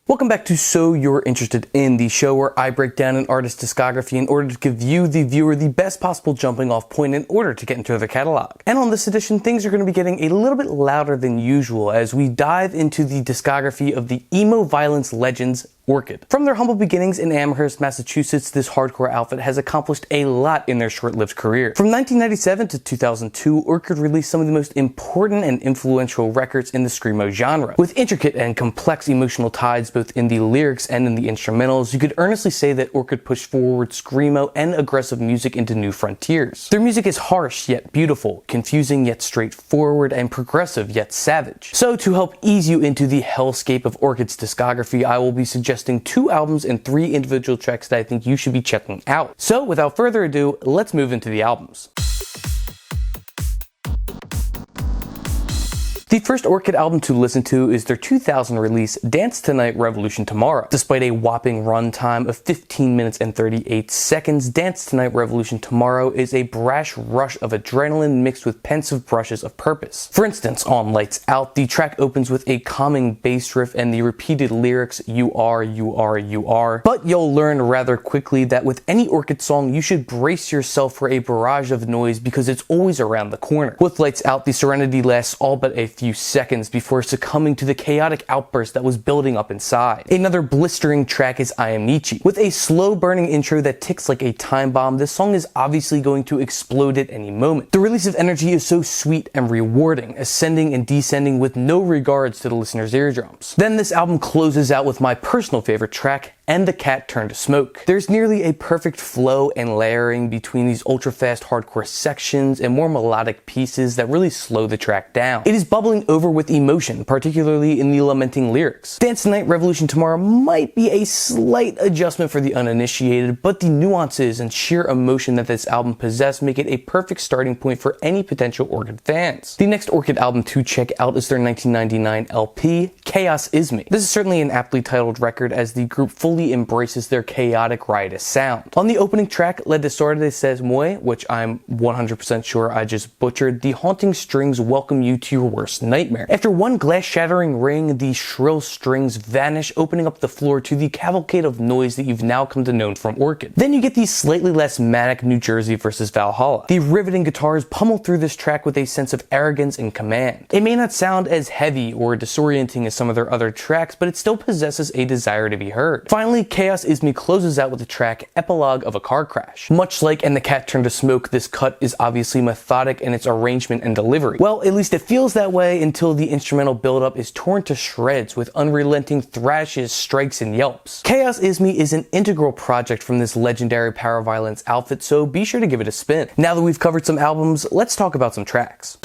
Welcome back to So You're Interested In, the show where I break down an artist's discography in order to give you, the viewer, the best possible jumping off point in order to get into their catalog. And on this edition, things are going to be getting a little bit louder than usual as we dive into the discography of the emo violence legends Orchid. From their humble beginnings in Amherst, Massachusetts, this hardcore outfit has accomplished a lot in their short-lived career. From 1997 to 2002, Orchid released some of the most important and influential records in the screamo genre. With intricate and complex emotional ties both in the lyrics and in the instrumentals, you could earnestly say that Orchid pushed forward screamo and aggressive music into new frontiers. Their music is harsh yet beautiful, confusing yet straightforward, and progressive yet savage. So to help ease you into the hellscape of Orchid's discography, I will be suggesting 2 albums and 3 individual tracks that I think you should be checking out. So without further ado, let's move into the albums. The first Orchid album to listen to is their 2000 release, Dance Tonight, Revolution Tomorrow. Despite a whopping runtime of 15 minutes and 38 seconds, Dance Tonight, Revolution Tomorrow is a brash rush of adrenaline mixed with pensive brushes of purpose. For instance, on Lights Out, the track opens with a calming bass riff and the repeated lyrics, "You are, you are, you are." But you'll learn rather quickly that with any Orchid song, you should brace yourself for a barrage of noise because it's always around the corner. With Lights Out, the serenity lasts all but a few seconds before succumbing to the chaotic outburst that was building up inside. Another blistering track is I Am Nietzsche. With a slow burning intro that ticks like a time bomb, this song is obviously going to explode at any moment. The release of energy is so sweet and rewarding, ascending and descending with no regards to the listener's eardrums. Then this album closes out with my personal favorite track, And the Cat Turned to Smoke. There's nearly a perfect flow and layering between these ultra-fast hardcore sections and more melodic pieces that really slow the track down. It is bubbling over with emotion, particularly in the lamenting lyrics. Dance Tonight, Revolution Tomorrow might be a slight adjustment for the uninitiated, but the nuances and sheer emotion that this album possesses make it a perfect starting point for any potential Orchid fans. The next Orchid album to check out is their 1999 LP, Chaos Is Me. This is certainly an aptly titled record as the group fully embraces their chaotic, riotous sound. On the opening track, Le Desordre Ses Moi, which I'm 100% sure I just butchered, the haunting strings welcome you to your worst nightmare. After one glass-shattering ring, the shrill strings vanish, opening up the floor to the cavalcade of noise that you've now come to know from Orchid. Then you get the slightly less manic New Jersey versus Valhalla. The riveting guitars pummel through this track with a sense of arrogance and command. It may not sound as heavy or disorienting as some of their other tracks, but it still possesses a desire to be heard. Finally, Chaos Is Me closes out with the track Epilogue of a Car Crash. Much like And the Cat Turned to Smoke, this cut is obviously methodic in its arrangement and delivery. Well, at least it feels that way until the instrumental buildup is torn to shreds with unrelenting thrashes, strikes, and yelps. Chaos Is Me is an integral project from this legendary Powerviolence outfit, so be sure to give it a spin. Now that we've covered some albums, let's talk about some tracks.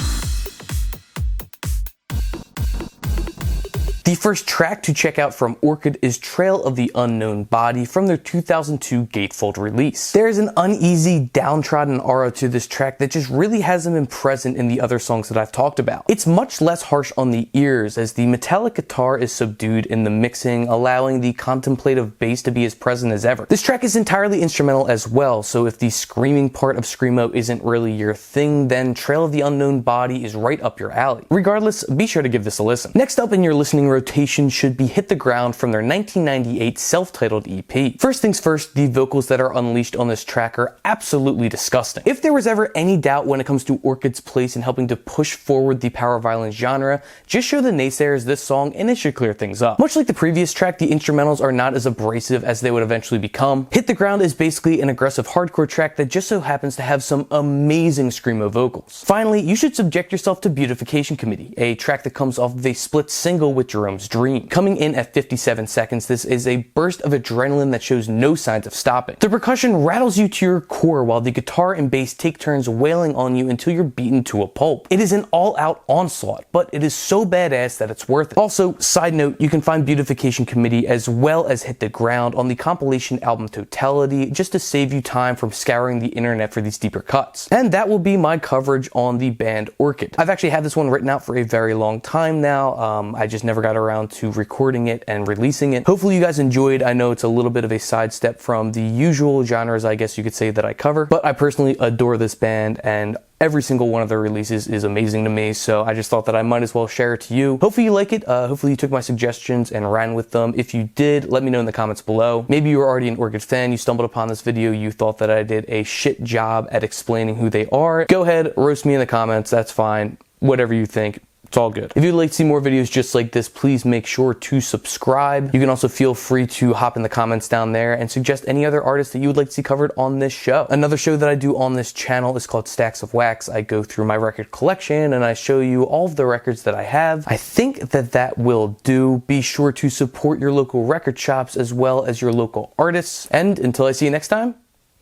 The first track to check out from Orchid is Trail of the Unknown Body from their 2002 Gatefold release. There is an uneasy, downtrodden aura to this track that just really hasn't been present in the other songs that I've talked about. It's much less harsh on the ears as the metallic guitar is subdued in the mixing, allowing the contemplative bass to be as present as ever. This track is entirely instrumental as well, so if the screaming part of screamo isn't really your thing, then Trail of the Unknown Body is right up your alley. Regardless, be sure to give this a listen. Next up in your listening rotation should be Hit the Ground from their 1998 self-titled EP. First things first, the vocals that are unleashed on this track are absolutely disgusting. If there was ever any doubt when it comes to Orchid's place in helping to push forward the power violence genre, just show the naysayers this song and it should clear things up. Much like the previous track, the instrumentals are not as abrasive as they would eventually become. Hit the Ground is basically an aggressive hardcore track that just so happens to have some amazing screamo vocals. Finally, you should subject yourself to Beautification Committee, a track that comes off of a split single with Jerome's Dream. Coming in at 57 seconds, this is a burst of adrenaline that shows no signs of stopping. The percussion rattles you to your core while the guitar and bass take turns wailing on you until you're beaten to a pulp. It is an all-out onslaught, but it is so badass that it's worth it. Also, side note, you can find Beautification Committee as well as Hit the Ground on the compilation album Totality, just to save you time from scouring the internet for these deeper cuts. And that will be my coverage on the band Orchid. I've actually had this one written out for a very long time now. I just never got got around to recording it and releasing it. Hopefully you guys enjoyed. I know it's a little bit of a sidestep from the usual genres, I guess you could say, that I cover, but I personally adore this band, and every single one of their releases is amazing to me, so I just thought that I might as well share it to you. Hopefully you like it. Hopefully you took my suggestions and ran with them. If you did, let me know in the comments below. Maybe you were already an Orchid fan, you stumbled upon this video, you thought that I did a shit job at explaining who they are. Go ahead, roast me in the comments, that's fine. Whatever you think. It's all good. If you'd like to see more videos just like this, please make sure to subscribe. You can also feel free to hop in the comments down there and suggest any other artists that you would like to see covered on this show. Another show that I do on this channel is called Stacks of Wax. I go through my record collection and I show you all of the records that I have. I think that will do. Be sure to support your local record shops as well as your local artists. And until I see you next time,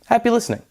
happy listening.